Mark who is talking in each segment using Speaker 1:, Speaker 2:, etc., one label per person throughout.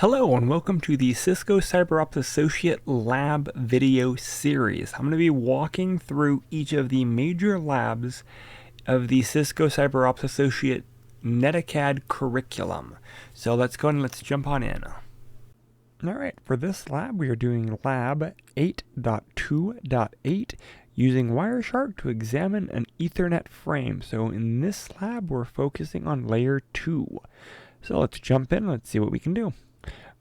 Speaker 1: Hello and welcome to the Cisco CyberOps Associate Lab video series. I'm going to be walking through each of the major labs of the Cisco CyberOps Associate NetAcad curriculum. So let's go and let's jump on in. Alright, for this lab we are doing lab 8.2.8 using Wireshark to examine an Ethernet frame. So in this lab we're focusing on layer 2. So let's jump in, let's see what we can do.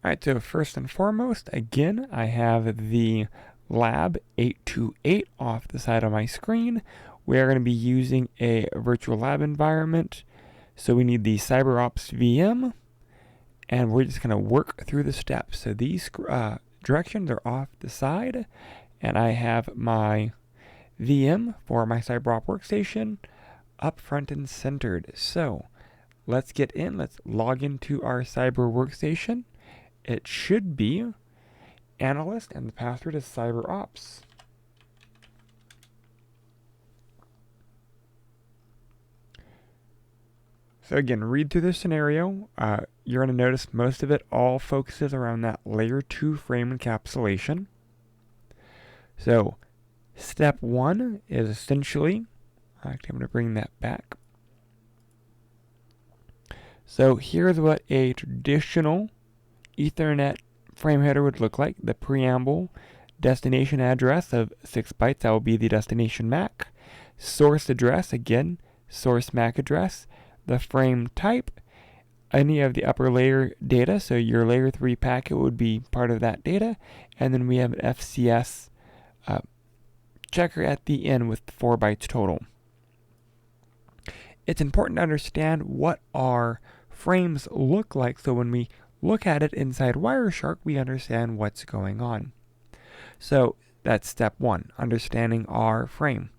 Speaker 1: Alright, so first and foremost, again, I have the lab 828 off the side of my screen. We are going to be using a virtual lab environment. So we need the CyberOps VM, and we're just going to work through the steps. So these directions are off the side, and I have my VM for my CyberOps workstation up front and centered. So let's get in, let's log into our Cyber workstation. It should be analyst, and the password is CyberOps. So again, read through the scenario. You're going to notice most of it all focuses around that layer 2 frame encapsulation. So step 1 is essentially, actually I'm going to bring that back. So here's what a traditional Ethernet frame header would look like. The preamble, destination address of 6 bytes, that will be the destination MAC. Source address, again, source MAC address. The frame type, any of the upper layer data, so your layer 3 packet would be part of that data. And then we have an FCS checker at the end with 4 bytes total. It's important to understand what our frames look like, so when we look at it inside Wireshark, we understand what's going on. So that's step 1, understanding our frame.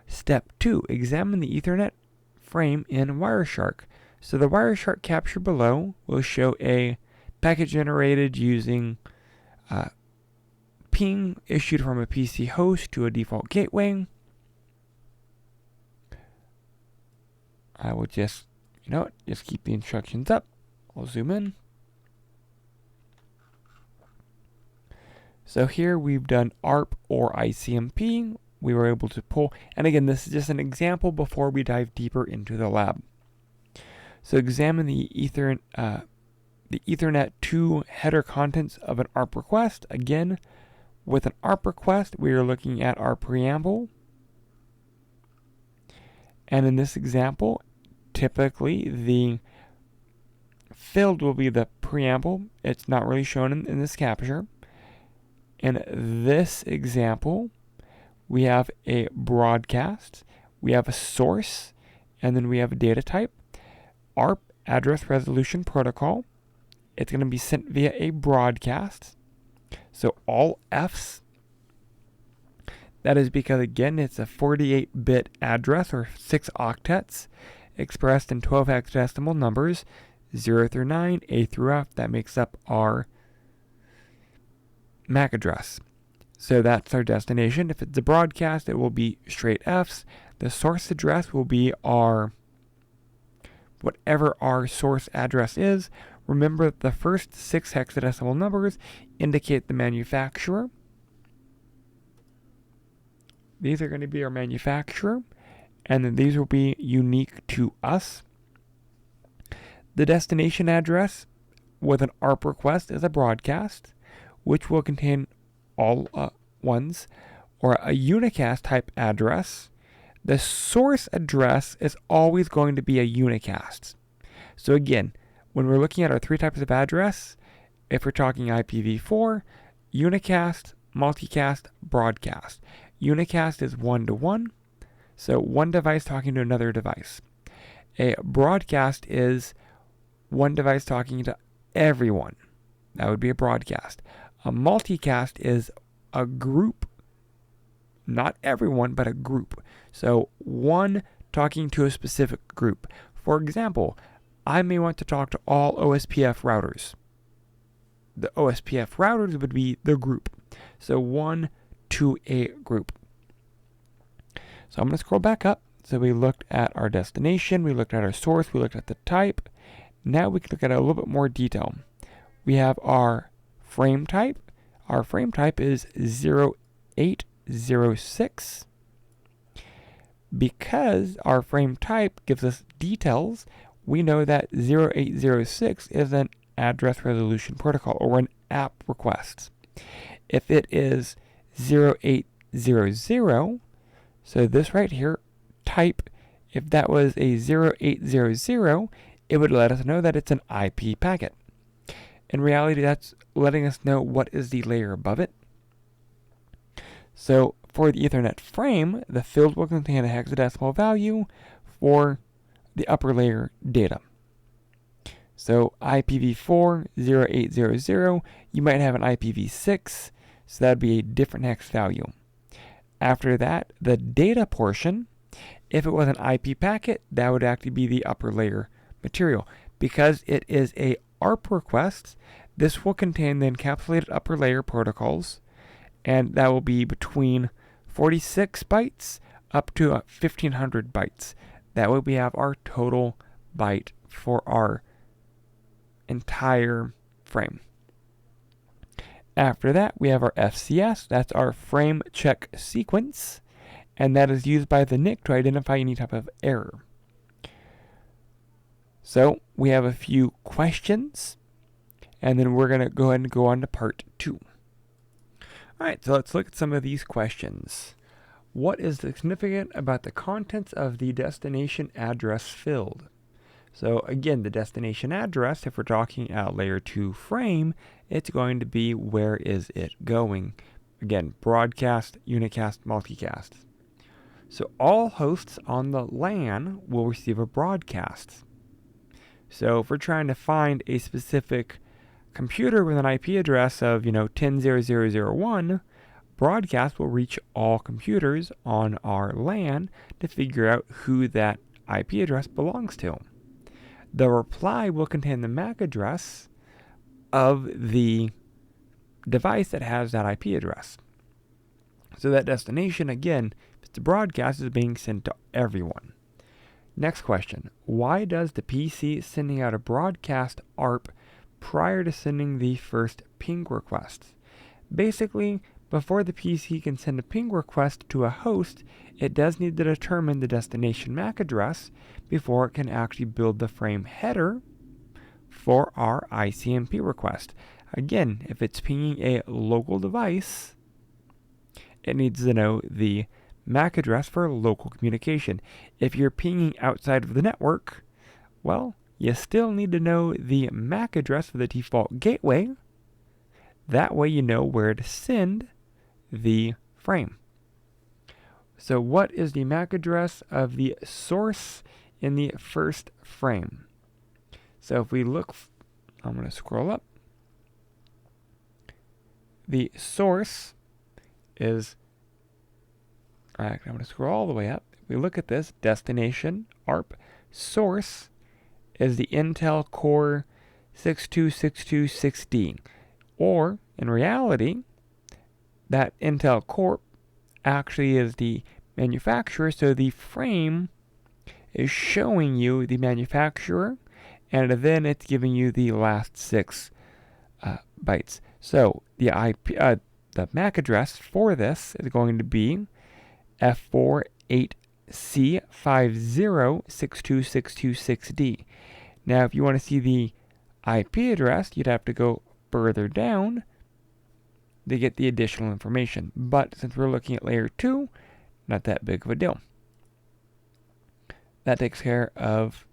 Speaker 1: Step 2, examine the Ethernet frame in Wireshark. So the Wireshark capture below will show a packet generated using ping issued from a PC host to a default gateway. I will just, just keep the instructions up. I'll zoom in. So here we've done ARP or ICMP. We were able to pull, and again, this is just an example before we dive deeper into the lab. So examine the Ethernet 2 header contents of an ARP request. Again, with an ARP request, we are looking at our preamble. And in this example, typically the field will be the preamble. It's not really shown in this capture. In this example, we have a broadcast, we have a source, and then we have a data type. ARP, address resolution protocol. It's going to be sent via a broadcast. So all Fs. That is because, again, it's a 48-bit address, or 6 octets, expressed in 12 hexadecimal numbers, 0 through 9, A through F. That makes up our MAC address. So that's our destination. If it's a broadcast, it will be straight Fs. The source address will be our, whatever our source address is. Remember, the first 6 hexadecimal numbers indicate the manufacturer. These are going to be our manufacturer, and then these will be unique to us. The destination address with an ARP request is a broadcast, which will contain all ones, or a unicast type address. The source address is always going to be a unicast. So again, when we're looking at our 3 types of address, if we're talking IPv4, unicast, multicast, broadcast. Unicast is 1-to-1, so one device talking to another device. A broadcast is one device talking to everyone. That would be a broadcast. A multicast is a group, not everyone, but a group. So one talking to a specific group. For example, I may want to talk to all OSPF routers. The OSPF routers would be the group. So one to a group. So I'm going to scroll back up. So we looked at our destination, we looked at our source, we looked at the type. Now we can look at a little bit more detail. we have our frame type. Our frame type is 0806. Because our frame type gives us details, we know that 0806 is an address resolution protocol or an app request. If it is 0800, so this right here, type, if that was a 0800, it would let us know that it's an IP packet. In reality, that's letting us know what is the layer above it. So for the Ethernet frame, the field will contain a hexadecimal value for the upper layer data. So IPv4 0800, you might have an IPv6, so that would be a different hex value. After that, the data portion, if it was an IP packet, that would actually be the upper layer material. Because it is a ARP request, this will contain the encapsulated upper layer protocols, and that will be between 46 bytes up to 1500 bytes. That way we have our total byte for our entire frame. After that, we have our FCS, that's our frame check sequence, and that is used by the NIC to identify any type of error. So we have a few questions, and then we're going to go ahead and go on to part 2. Alright, so let's look at some of these questions. What is significant about the contents of the destination address field? So again, the destination address, if we're talking at layer 2 frame, it's going to be where is it going. Again, broadcast, unicast, multicast. So all hosts on the LAN will receive a broadcast. So if we're trying to find a specific computer with an IP address of, 10.0.0.0.1, broadcast will reach all computers on our LAN to figure out who that IP address belongs to. The reply will contain the MAC address of the device that has that IP address. So that destination, again, if it's a broadcast, is being sent to everyone. Next question. Why does the PC sending out a broadcast ARP prior to sending the first ping request? Basically, before the PC can send a ping request to a host, it does need to determine the destination MAC address before it can actually build the frame header for our ICMP request. Again, if it's pinging a local device, it needs to know the MAC address for local communication. If you're pinging outside of the network, well, you still need to know the MAC address for the default gateway. That way you know where to send the frame. So what is the MAC address of the source in the first frame? So if we look, I'm going to scroll up. The source is, I'm going to scroll all the way up. If we look at this, destination, ARP, source is the Intel Core 62626D. Or, in reality, that Intel Core actually is the manufacturer, so the frame is showing you the manufacturer, and then it's giving you the last 6 bytes. So the the MAC address for this is going to be F48C5062626D. Now, if you want to see the IP address, you'd have to go further down to get the additional information. But since we're looking at layer 2, not that big of a deal. That takes care of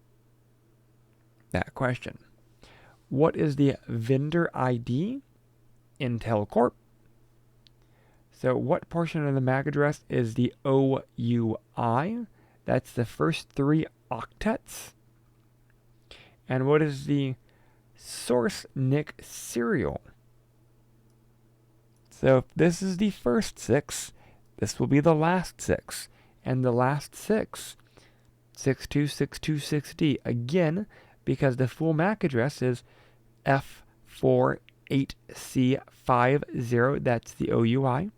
Speaker 1: that question. What is the vendor ID? Intel Corp. So what portion of the MAC address is the OUI? That's the first 3 octets. And what is the source NIC serial? So if this is the first 6, this will be the last 6. And the last 6, 62626D. Again, because the full MAC address is F48C50, that's the OUI.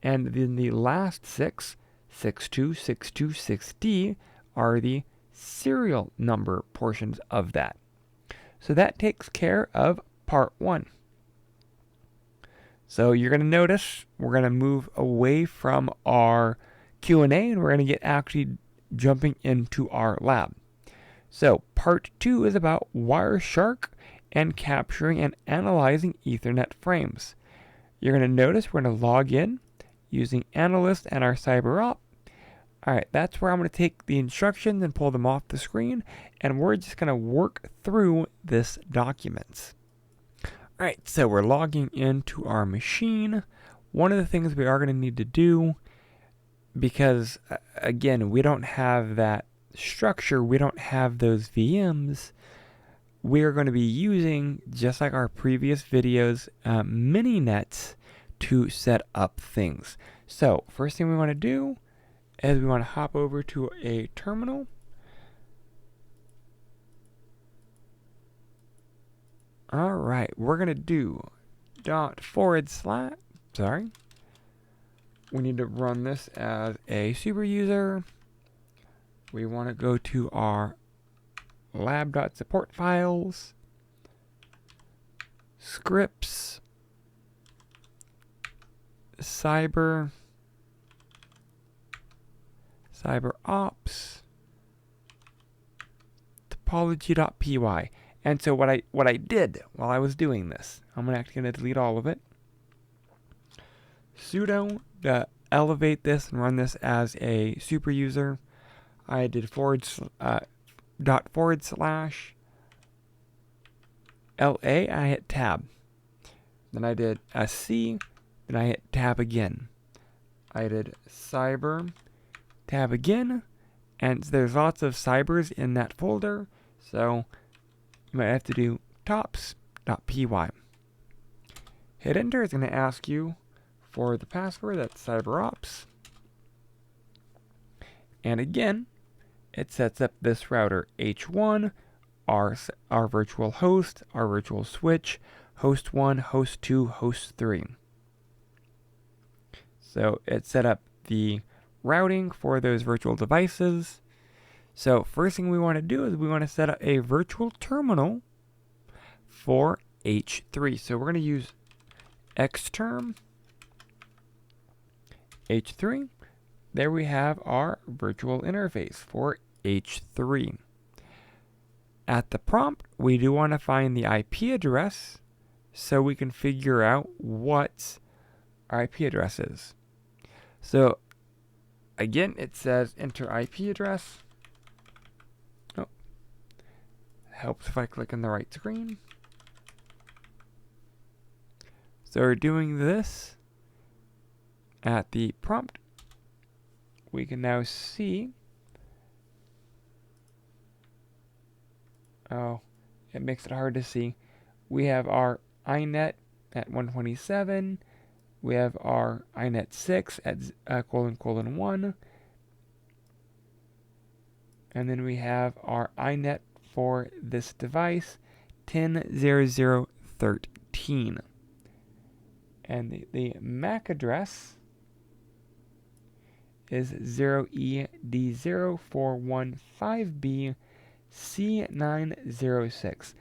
Speaker 1: And then the last 6, 62626D, are the serial number portions of that. So that takes care of part 1. So you're going to notice we're going to move away from our Q&A and we're going to get actually jumping into our lab. So part 2 is about Wireshark and capturing and analyzing Ethernet frames. You're going to notice we're going to log in using Analyst and our CyberOps. Alright, that's where I'm going to take the instructions and pull them off the screen, and we're just going to work through this document. Alright, so we're logging into our machine. One of the things we are going to need to do, because again, we don't have that structure, we don't have those VMs, we're going to be using, just like our previous videos, mini-nets to set up things. So first thing we want to do is we want to hop over to a terminal. Alright, we're going to do // we need to run this as a super user. We want to go to our lab.support files, scripts, CyberOps, topology.py. And so what I did while I was doing this, I'm actually going to delete all of it. Sudo to elevate this and run this as a super user. I did // LA, I hit tab. Then I did SC, then I hit tab again. I did cyber, tab again, and there's lots of cybers in that folder, so you might have to do tops.py. Hit enter, it's going to ask you for the password, that's CyberOps. And again, it sets up this router H1, our virtual host, our virtual switch, host 1, host 2, host 3. So it set up the routing for those virtual devices. So first thing we want to do is we want to set up a virtual terminal for H3. So we're going to use xterm H3. There we have our virtual interface for H3. At the prompt, we do want to find the IP address so we can figure out what our IP address is. So again, it says enter IP address. Oh, helps if I click on the right screen. So we're doing this at the prompt. We can now see, oh, it makes it hard to see. We have our iNet at 127. We have our iNet 6 at ::1. And then we have our iNet for this device, 10.00.13. And the MAC address is 0ED0415B C906.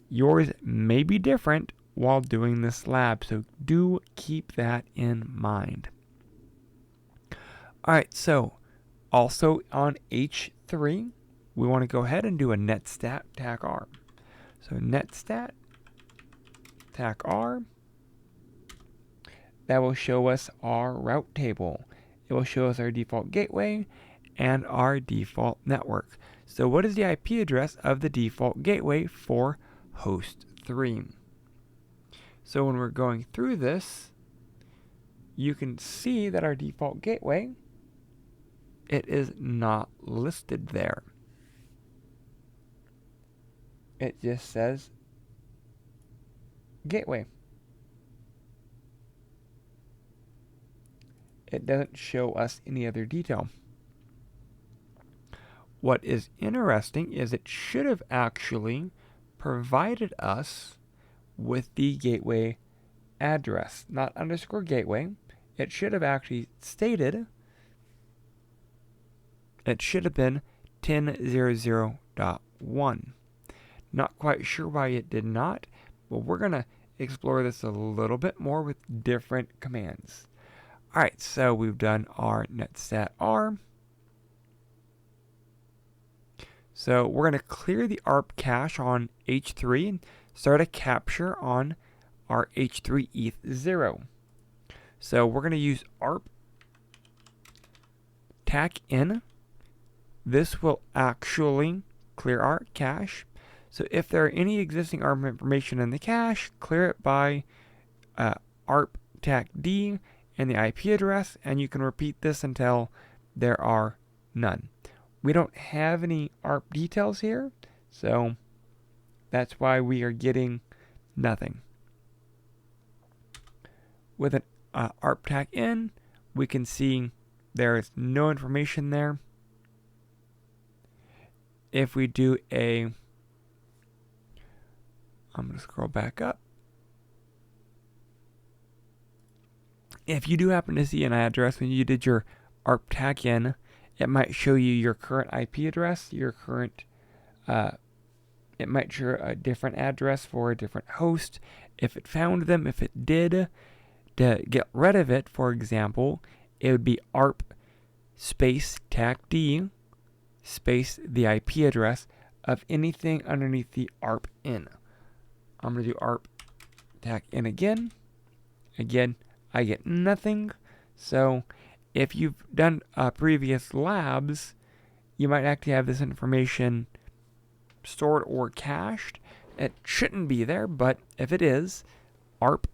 Speaker 1: Yours may be different while doing this lab, so do keep that in mind. Alright, so also on H3, we want to go ahead and do a netstat tac-r. So netstat tac-r, that will show us our route table. It will show us our default gateway and our default network. So what is the IP address of the default gateway for host 3? So when we're going through this, you can see that our default gateway, it is not listed there. It just says gateway. It doesn't show us any other detail. What is interesting is it should have actually provided us with the gateway address, not _gateway. It should have actually stated, it should have been 10.00.1. Not quite sure why it did not, but but we're going to explore this a little bit more with different commands. All right, so we've done our netstat-r. So we're going to clear the ARP cache on H3 and start a capture on our H3 ETH0. So we're going to use ARP tac in. This will actually clear our cache. So if there are any existing ARP information in the cache, clear it by ARP tac d and the IP address, and you can repeat this until there are none. We don't have any ARP details here, so that's why we are getting nothing. With an ARP tac in, we can see there is no information there. If we do I'm going to scroll back up. If you do happen to see an address when you did your ARP tac in, it might show you your current IP address, it might show a different address for a different host. If it found them, if it did, to get rid of it, for example, it would be ARP space tac d space the IP address of anything underneath the ARP in. I'm going to do ARP tac in again. Again, I get nothing. So if you've done previous labs, you might actually have this information stored or cached. It shouldn't be there, but if it is, ARP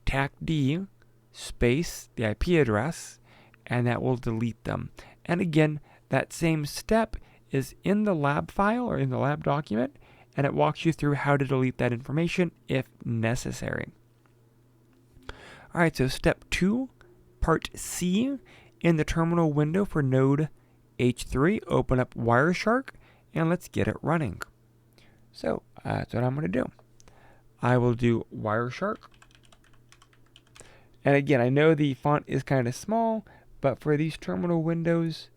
Speaker 1: tac d space the IP address, and that will delete them. And again, that same step is in the lab file or in the lab document, and it walks you through how to delete that information if necessary. All right, so step 2, part C, in the terminal window for node H3, open up Wireshark, and let's get it running. So that's what I'm going to do. I will do Wireshark. And again, I know the font is kind of small, but for these terminal windows,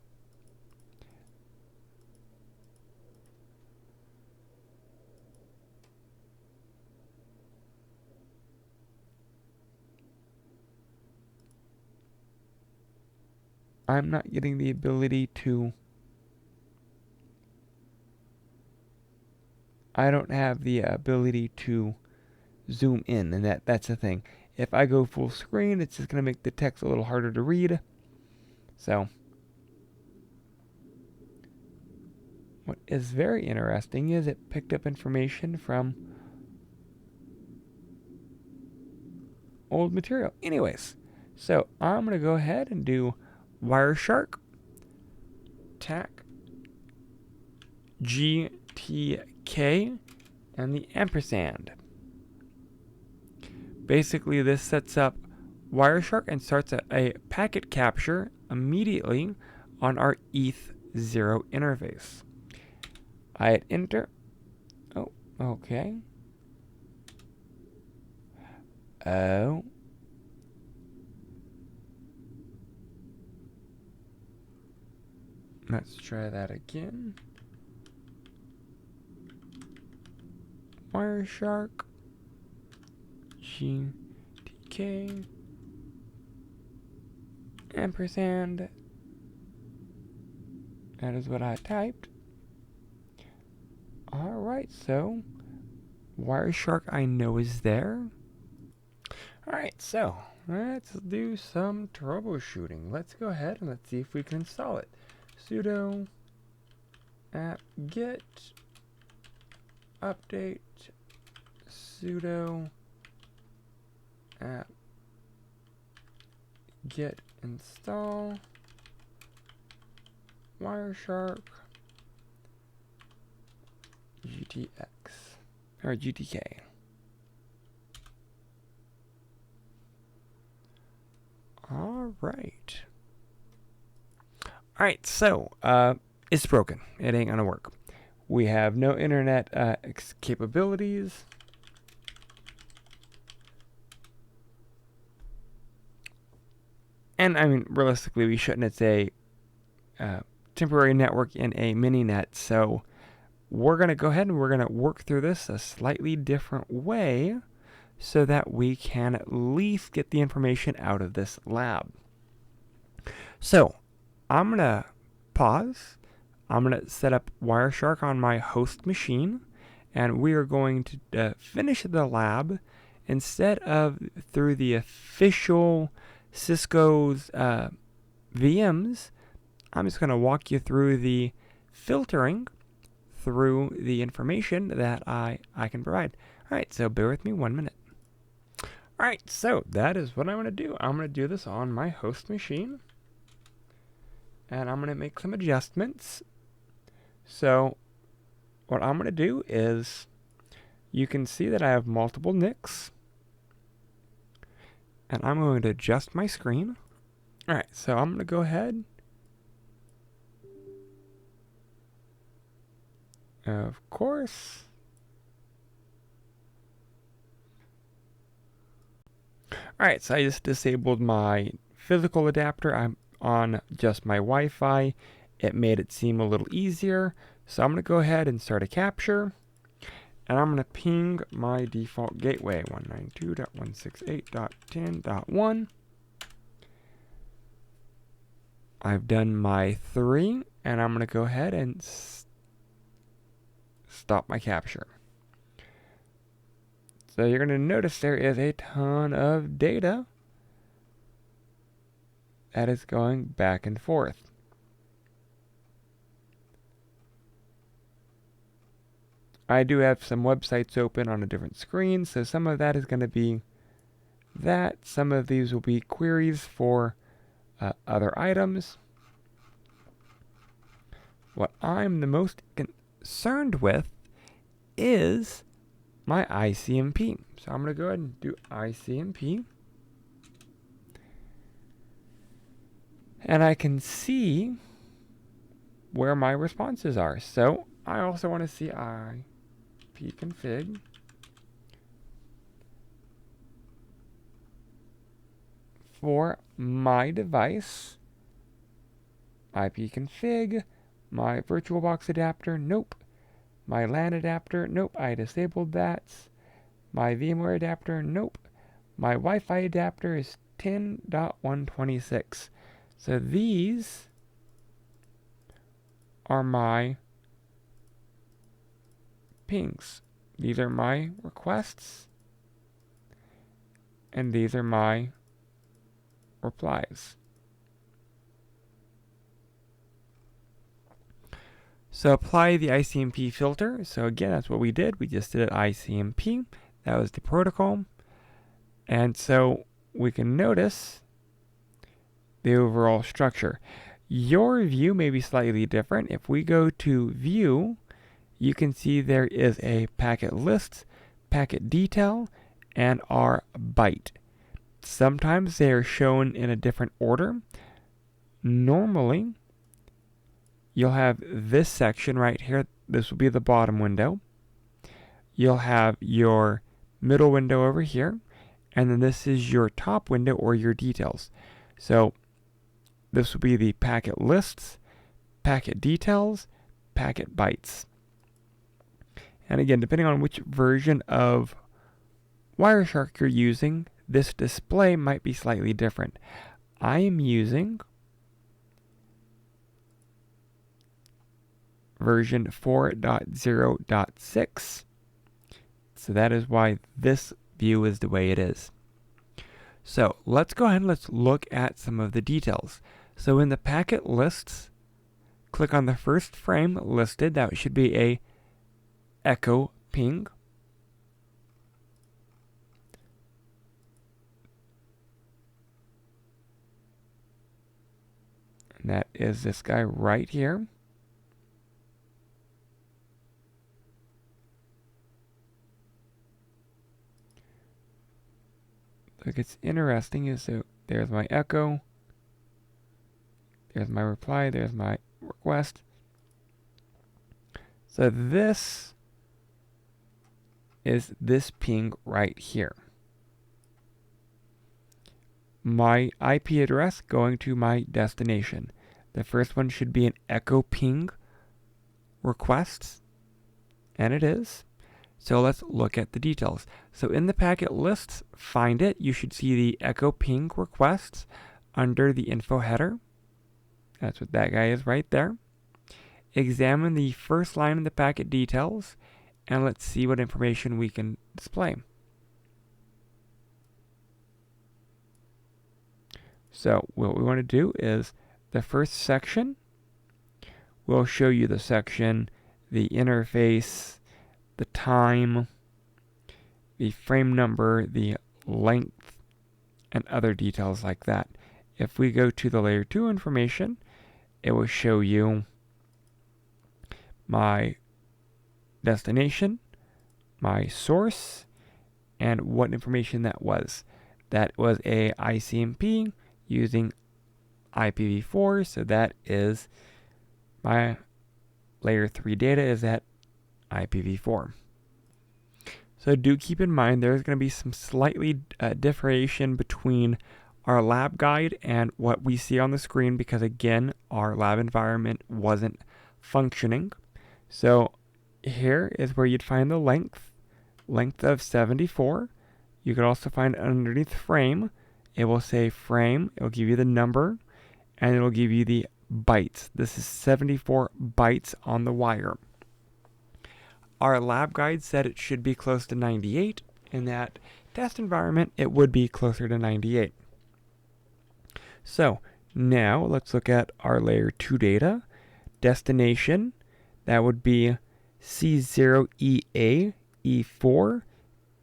Speaker 1: I'm not getting the ability to, I don't have the ability to zoom in, and that's the thing. If I go full screen, it's just going to make the text a little harder to read. So, what is very interesting is it picked up information from old material. Anyways, so I'm going to go ahead and do Wireshark tac GTK and the ampersand. Basically, this sets up Wireshark and starts a packet capture immediately on our ETH0 interface. I hit enter. Oh, okay. Oh. Let's try that again. Wireshark GTK ampersand. That is what I typed. Alright, so Wireshark I know is there. Alright, so let's do some troubleshooting. Let's go ahead and let's see if we can install it. Sudo apt-get update sudo apt-get install Wireshark GTX or GTK. All right. All right, so it's broken. It ain't gonna work. We have no internet capabilities. And I mean, realistically, we shouldn't. It's a temporary network in a mini net. So we're gonna go ahead and we're gonna work through this a slightly different way. so that we can at least get the information out of this lab. So I'm going to pause. I'm going to set up Wireshark on my host machine, and we are going to finish the lab instead of through the official Cisco's VMs. I'm just going to walk you through the filtering through the information that I can provide. All right, so bear with me 1 minute. All right, so that is what I'm going to do. I'm going to do this on my host machine, and I'm going to make some adjustments. So what I'm going to do is, you can see that I have multiple NICs, and I'm going to adjust my screen. All right, so I'm going to go ahead. Of course. Alright, so I just disabled my physical adapter. I'm on just my Wi-Fi. It made it seem a little easier. So I'm going to go ahead and start a capture. And I'm going to ping my default gateway, 192.168.10.1. I've done my 3, and I'm going to go ahead and stop my capture. So you're going to notice there is a ton of data that is going back and forth. I do have some websites open on a different screen, so some of that is going to be that. Some of these will be queries for other items. What I'm the most concerned with is my ICMP. So I'm going to go ahead and do ICMP. And I can see where my responses are. So I also want to see ipconfig for my device. ipconfig, my VirtualBox adapter, nope. My LAN adapter, nope, I disabled that. My VMware adapter, nope. My Wi-Fi adapter is 10.126. So these are my pings. These are my requests, and these are my replies. So apply the ICMP filter. So again, that's what we did. We just did it ICMP. That was the protocol. And so we can notice the overall structure. Your view may be slightly different. If we go to view, you can see there is a packet list, packet detail, and our byte. Sometimes they are shown in a different order. Normally, you'll have this section right here. This will be the bottom window. You'll have your middle window over here, and then this is your top window or your details. So this will be the packet lists, packet details, packet bytes. And again, depending on which version of Wireshark you're using, this display might be slightly different. I am using version 4.0.6. So that is why this view is the way it is. So let's go ahead and let's look at some of the details. So in the packet lists, click on the first frame listed. That should be a echo ping. And that is this guy right here. What gets interesting is that there's my echo, there's my reply, there's my request. So this is this ping right here. My IP address going to my destination. The first one should be an echo ping request, and it is. So let's look at the details. So in the packet lists, find it. You should see the echo ping requests under the info header. That's what that guy is right there. Examine the first line of the packet details, and let's see what information we can display. So what we want to do is the first section will show you the section, the interface, the time, the frame number, the length, and other details like that. If we go to the layer 2 information, it will show you my destination, my source, and what information that was. That was a ICMP using IPv4, so that is my layer 3 data is at IPv4. So do keep in mind there's going to be some slightly differentiation between our lab guide and what we see on the screen because again our lab environment wasn't functioning. So here is where you'd find the length of 74. You could also find underneath frame, it will say frame, it will give you the number, and it will give you the bytes. This is 74 bytes on the wire. Our lab guide said it should be close to 98. In that test environment, it would be closer to 98. So now let's look at our layer 2 data. Destination, that would be C0EA E4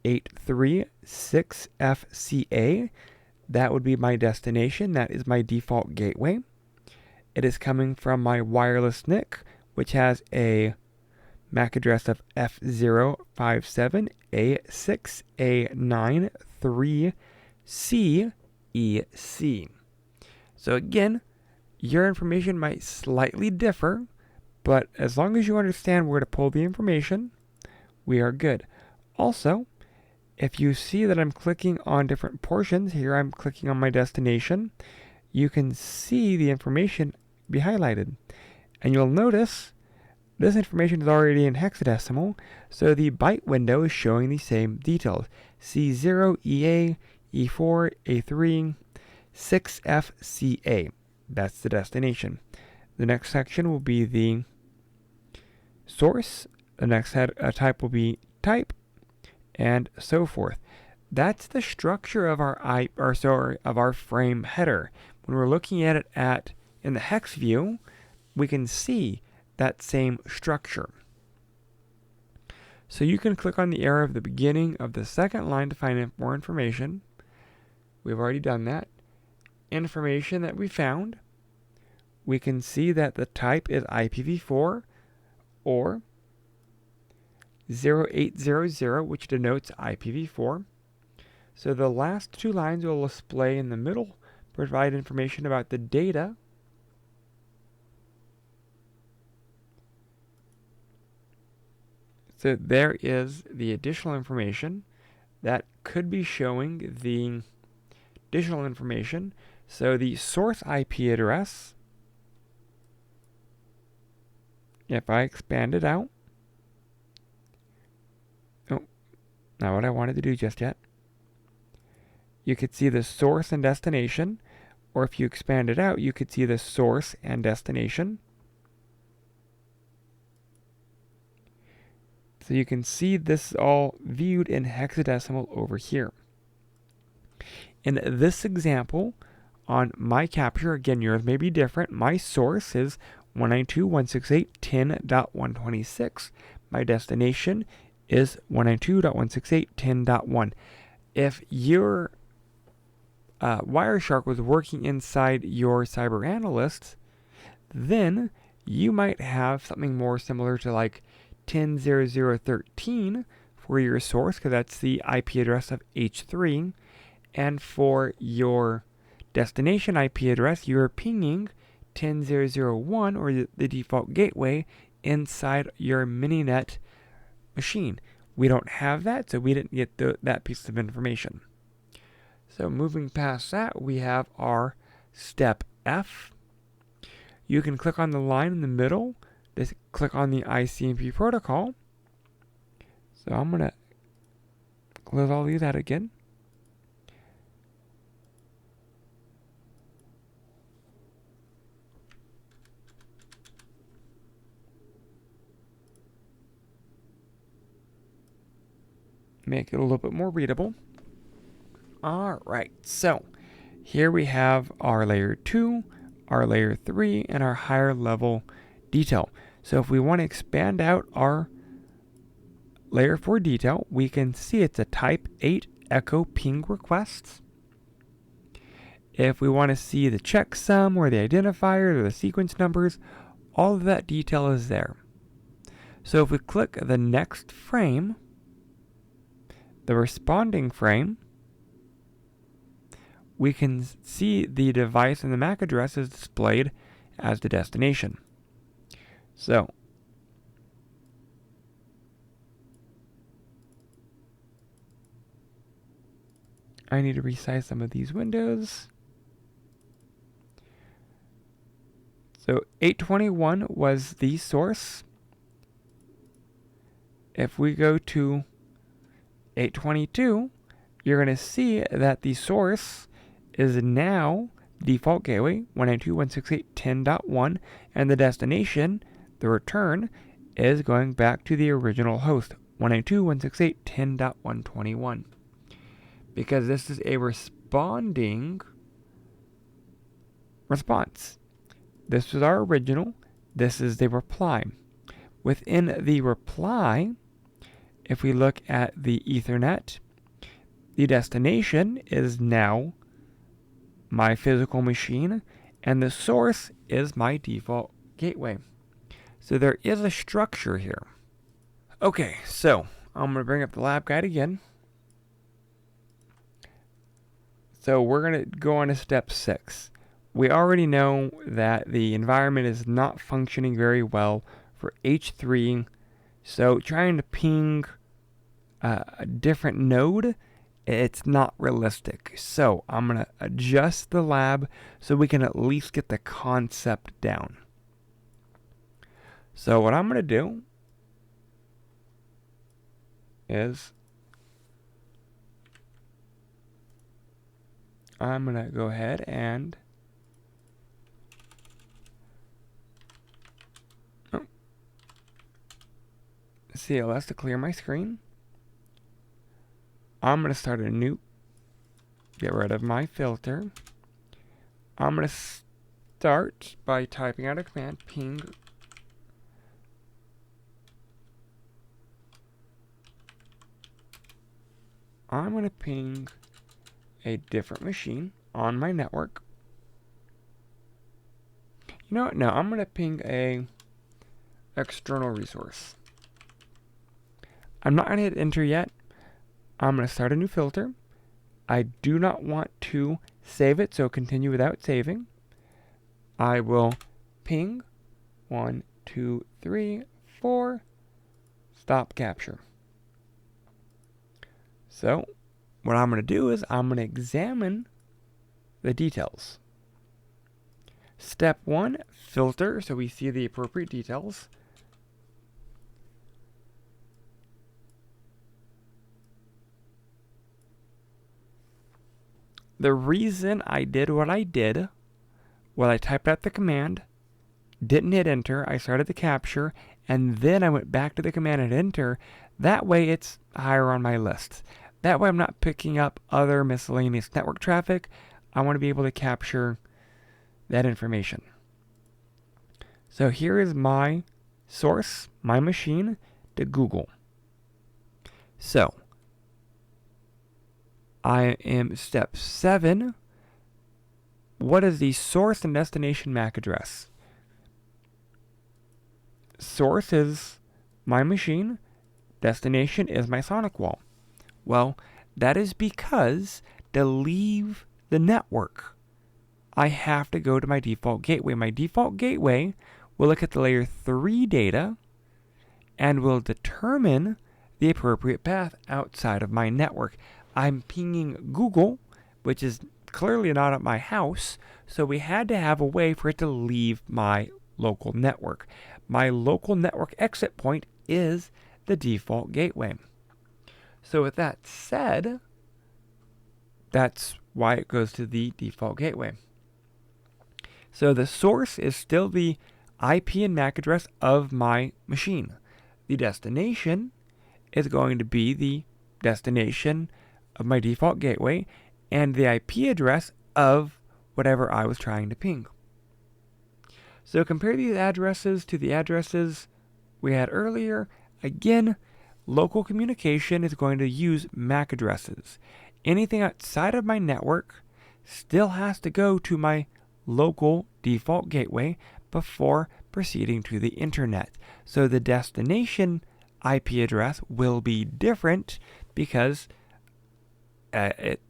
Speaker 1: 836FCA. That would be my destination. That is my default gateway. It is coming from my wireless NIC, which has a MAC address of F057A6A93CEC. So again, your information might slightly differ, but as long as you understand where to pull the information, we are good. Also, if you see that I'm clicking on different portions, here I'm clicking on my destination, you can see the information be highlighted. And you'll notice this information is already in hexadecimal, so the byte window is showing the same details. C0, EA, E4, A3, 6FCA. That's the destination. The next section will be the source. The next type will be type, and so forth. That's the structure of our frame header. When we're looking at it in the hex view, we can see that same structure. So you can click on the arrow at the beginning of the second line to find more information. We've already done that. Information that we found. We can see that the type is IPv4 or 0800, which denotes IPv4. So the last two lines will display in the middle, provide information about the data. So there is the additional information that could be showing the additional information. So the source IP address, if I expand it out, not what I wanted to do just yet. You could see the source and destination, or if you expand it out, you could see the source and destination. So you can see this is all viewed in hexadecimal over here. In this example, on my capture, again, yours may be different. My source is 192.168.10.126. My destination is 192.168.10.1. If your Wireshark was working inside your cyber analysts, then you might have something more similar to like 10.0.0.13 for your source, because that's the IP address of H3. And for your destination IP address, you're pinging 10.0.0.1 or the default gateway inside your mininet machine. We don't have that, so we didn't get that piece of information. So moving past that, we have our step F. You can click on the line in the middle. Just click on the ICMP protocol. So I'm going to close all these out again. Make it a little bit more readable. All right, so here we have our layer 2, our layer 3, and our higher level detail. So if we want to expand out our layer 4 detail, we can see it's a type 8 echo ping requests. If we want to see the checksum or the identifier or the sequence numbers, all of that detail is there. So if we click the next frame, the responding frame, we can see the device and the MAC address is displayed as the destination. So I need to resize some of these windows. So 821 was the source. If we go to 822, you're going to see that the source is now default gateway 192.168.10.1, and the destination, the return, is going back to the original host 192.168.10.121. Because this is a responding response. This is our original. This is the reply. Within the reply, if we look at the Ethernet, the destination is now my physical machine, and the source is my default gateway. So there is a structure here. Okay, so I'm going to bring up the lab guide again. So we're going to go on to step 6. We already know that the environment is not functioning very well for H3, so trying to ping a different node, it's not realistic. So I'm going to adjust the lab so we can at least get the concept down. So what I'm going to do is I'm going to go ahead and CLS to clear my screen. I'm going to start a new, get rid of my filter. I'm going to start by typing out a command, ping I'm going to ping a different machine on my network. You know what? No, I'm going to ping a external resource. I'm not going to hit enter yet. I'm going to start a new filter. I do not want to save it, so continue without saving. I will ping 1, 2, 3, 4, stop capture. So what I'm going to do is I'm going to examine the details. Step 1, filter, so we see the appropriate details. The reason I did what I did, well, I typed out the command, didn't hit enter, I started the capture, and then I went back to the command and hit enter. That way it's higher on my list. That way I'm not picking up other miscellaneous network traffic. I want to be able to capture that information. So here is my source, my machine, to Google. So I am step 7. What is the source and destination MAC address? Source is my machine. Destination is my sonic wall. Well, that is because to leave the network, I have to go to my default gateway. My default gateway will look at the layer 3 data and will determine the appropriate path outside of my network. I'm pinging Google, which is clearly not at my house, so we had to have a way for it to leave my local network. My local network exit point is the default gateway. So with that said, that's why it goes to the default gateway. So the source is still the IP and MAC address of my machine. The destination is going to be the destination of my default gateway and the IP address of whatever I was trying to ping. So compare these addresses to the addresses we had earlier. Again, local communication is going to use MAC addresses. Anything outside of my network still has to go to my local default gateway before proceeding to the internet. So the destination IP address will be different because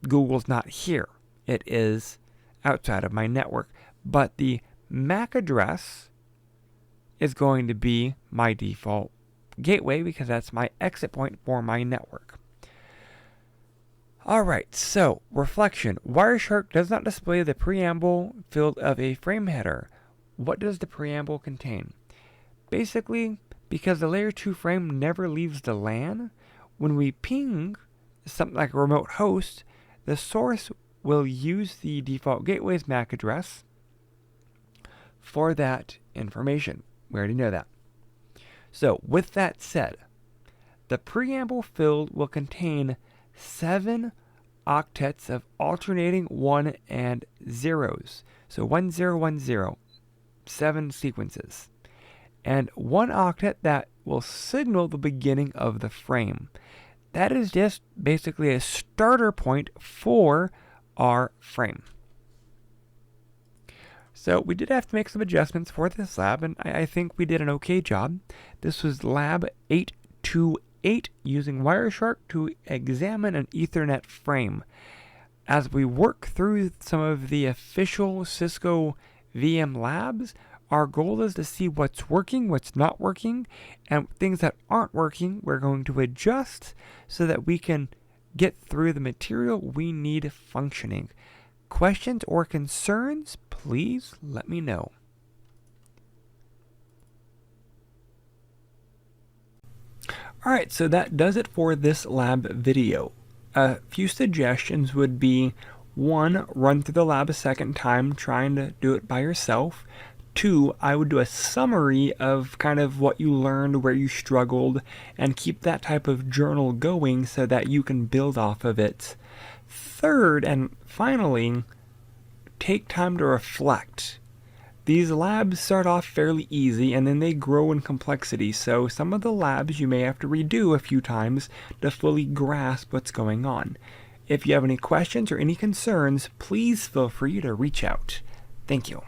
Speaker 1: Google's not here. It is outside of my network. But the MAC address is going to be my default gateway because that's my exit point for my network. Alright, so reflection. Wireshark does not display the preamble field of a frame header. What does the preamble contain? Basically, because the layer 2 frame never leaves the LAN, when we ping something like a remote host, the source will use the default gateway's MAC address for that information. We already know that. So, with that said, the preamble field will contain 7 octets of alternating 1 and 0s. So 1010, 7 sequences. And 1 octet that will signal the beginning of the frame. That is just basically a starter point for our frame. So we did have to make some adjustments for this lab, and I think we did an okay job. This was lab 828 using Wireshark to examine an Ethernet frame. As we work through some of the official Cisco VM labs, our goal is to see what's working, what's not working, and things that aren't working, we're going to adjust so that we can get through the material we need functioning. Questions or concerns, please let me know. Alright, so that does it for this lab video. A few suggestions would be 1. Run through the lab a second time, trying to do it by yourself. 2. I would do a summary of kind of what you learned, where you struggled, and keep that type of journal going so that you can build off of it. 3rd, and finally, take time to reflect. These labs start off fairly easy and then they grow in complexity, so some of the labs you may have to redo a few times to fully grasp what's going on. If you have any questions or any concerns, please feel free to reach out. Thank you.